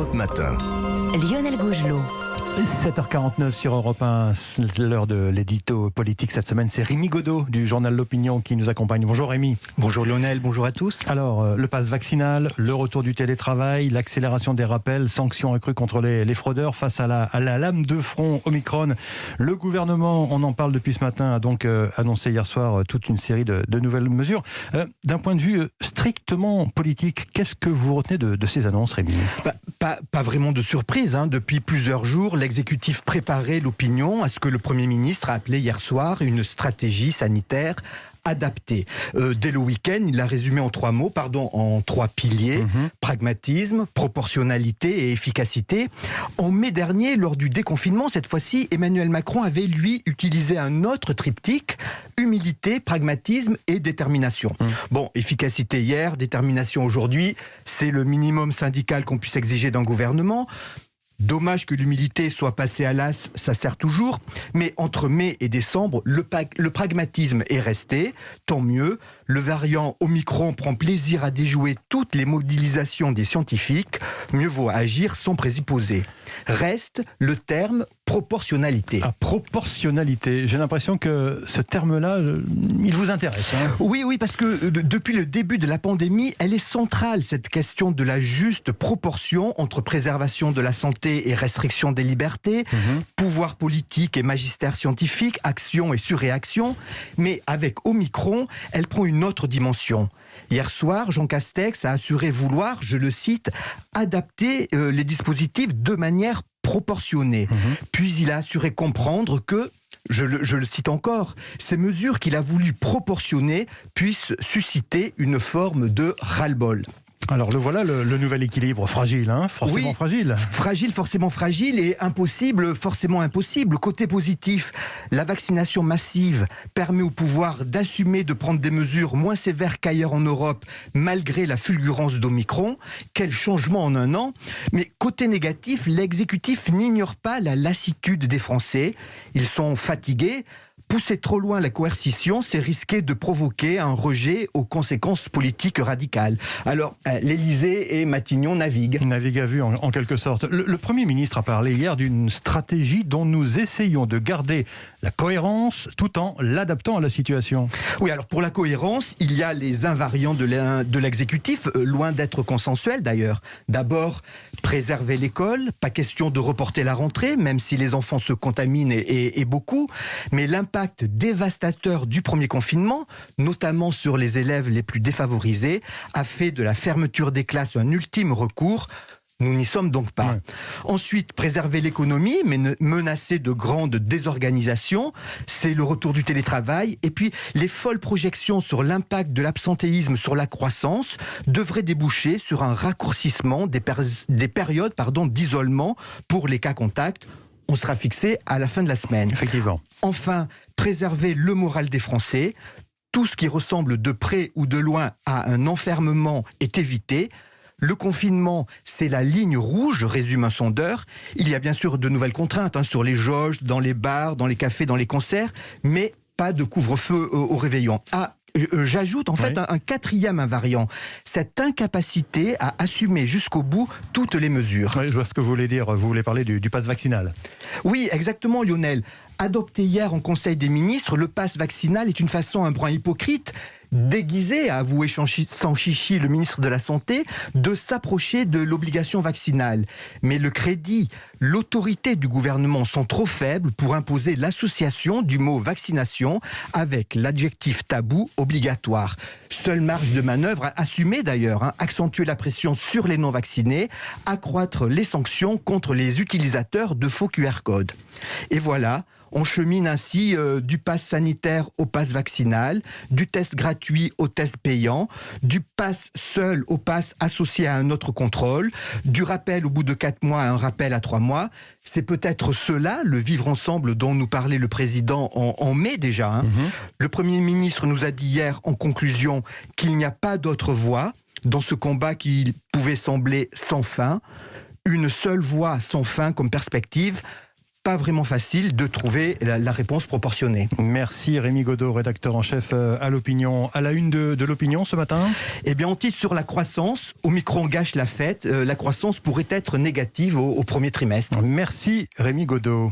Europe Matin. Lionel Gougelot. 7h49 sur Europe 1, c'est l'heure de l'édito politique. Cette semaine, c'est Rémi Godot du journal L'Opinion qui nous accompagne. Bonjour Rémi. Bonjour Lionel, bonjour à tous. Alors, le pass vaccinal, le retour du télétravail, l'accélération des rappels, sanctions accrues contre les fraudeurs face à la lame de front Omicron. Le gouvernement, on en parle depuis ce matin, a donc annoncé hier soir toute une série de nouvelles mesures. D'un point de vue strictement politique, qu'est-ce que vous retenez de ces annonces, Rémi ? Pas vraiment de surprise. Depuis plusieurs jours, l'exécutif préparait l'opinion à ce que le Premier ministre a appelé hier soir une stratégie sanitaire adaptée. Dès le week-end, il l'a résumé en trois piliers. Pragmatisme, proportionnalité et efficacité. En mai dernier, lors du déconfinement, cette fois-ci, Emmanuel Macron avait, lui, utilisé un autre triptyque: humilité, pragmatisme et détermination. Bon, efficacité hier, détermination aujourd'hui, c'est le minimum syndical qu'on puisse exiger d'un gouvernement. Dommage que l'humilité soit passée à l'as, ça sert toujours. Mais entre mai et décembre, le pragmatisme est resté, tant mieux. Le variant Omicron prend plaisir à déjouer toutes les mobilisations des scientifiques. Mieux vaut agir sans présupposer. Reste le terme proportionnalité. Proportionnalité. J'ai l'impression que ce terme-là, il vous intéresse. Oui, parce que depuis le début de la pandémie, elle est centrale, cette question de la juste proportion entre préservation de la santé et restriction des libertés, pouvoir politique et magistère scientifique, action et surréaction. Mais avec Omicron, elle prend une autre dimension. Hier soir, Jean Castex a assuré vouloir, je le cite, adapter les dispositifs de manière proportionnée. Puis il a assuré comprendre que, je le cite encore, ces mesures qu'il a voulu proportionner puissent susciter une forme de ras-le-bol. Alors le voilà, le nouvel équilibre fragile, forcément fragile. Fragile, forcément fragile, et impossible, forcément impossible. Côté positif, la vaccination massive permet au pouvoir d'assumer de prendre des mesures moins sévères qu'ailleurs en Europe, malgré la fulgurance d'Omicron. Quel changement en un an. Mais côté négatif, l'exécutif n'ignore pas la lassitude des Français. Ils sont fatigués. Pousser trop loin la coercition, c'est risquer de provoquer un rejet aux conséquences politiques radicales. Alors, l'Élysée et Matignon naviguent. Ils naviguent à vue, en quelque sorte. Le Premier ministre a parlé hier d'une stratégie dont nous essayons de garder la cohérence tout en l'adaptant à la situation. Oui, alors pour la cohérence, il y a les invariants de l'exécutif, loin d'être consensuels d'ailleurs. D'abord, préserver l'école, pas question de reporter la rentrée, même si les enfants se contaminent et beaucoup, mais l'impact dévastateur du premier confinement, notamment sur les élèves les plus défavorisés, a fait de la fermeture des classes un ultime recours. Nous n'y sommes donc pas. Ensuite, préserver l'économie, mais menacer de grandes désorganisations, c'est le retour du télétravail. Et puis, les folles projections sur l'impact de l'absentéisme sur la croissance devraient déboucher sur un raccourcissement des périodes d'isolement pour les cas contacts. On sera fixé à la fin de la semaine. Effectivement. Enfin, préserver le moral des Français. Tout ce qui ressemble de près ou de loin à un enfermement est évité. Le confinement, c'est la ligne rouge, résume un sondeur. Il y a bien sûr de nouvelles contraintes sur les jauges, dans les bars, dans les cafés, dans les concerts, mais pas de couvre-feu au réveillon. J'ajoute un quatrième invariant, cette incapacité à assumer jusqu'au bout toutes les mesures. Oui, je vois ce que vous voulez dire, vous voulez parler du pass vaccinal. Oui, exactement Lionel. Adopté hier en Conseil des ministres, le pass vaccinal est une façon un brin hypocrite, déguisé, a avoué sans chichi le ministre de la Santé, de s'approcher de l'obligation vaccinale. Mais le crédit, l'autorité du gouvernement sont trop faibles pour imposer l'association du mot vaccination avec l'adjectif tabou obligatoire. Seule marge de manœuvre assumée d'ailleurs, accentuer la pression sur les non-vaccinés, accroître les sanctions contre les utilisateurs de faux QR codes. Et voilà, on chemine ainsi du pass sanitaire au pass vaccinal, du test gratuit au test payant, du pass seul au pass associé à un autre contrôle, du rappel au bout de 4 mois à un rappel à 3 mois. C'est peut-être cela, le vivre ensemble dont nous parlait le président en mai déjà. Le Premier ministre nous a dit hier en conclusion qu'il n'y a pas d'autre voie dans ce combat qui pouvait sembler sans fin. Une seule voie sans fin comme perspective. pas vraiment facile de trouver la réponse proportionnée. Merci Rémi Godeau, rédacteur en chef à l'Opinion. À la une de l'Opinion ce matin ? Eh bien, on titre sur la croissance. Omicron gâche la fête. La croissance pourrait être négative au premier trimestre. Merci Rémi Godeau.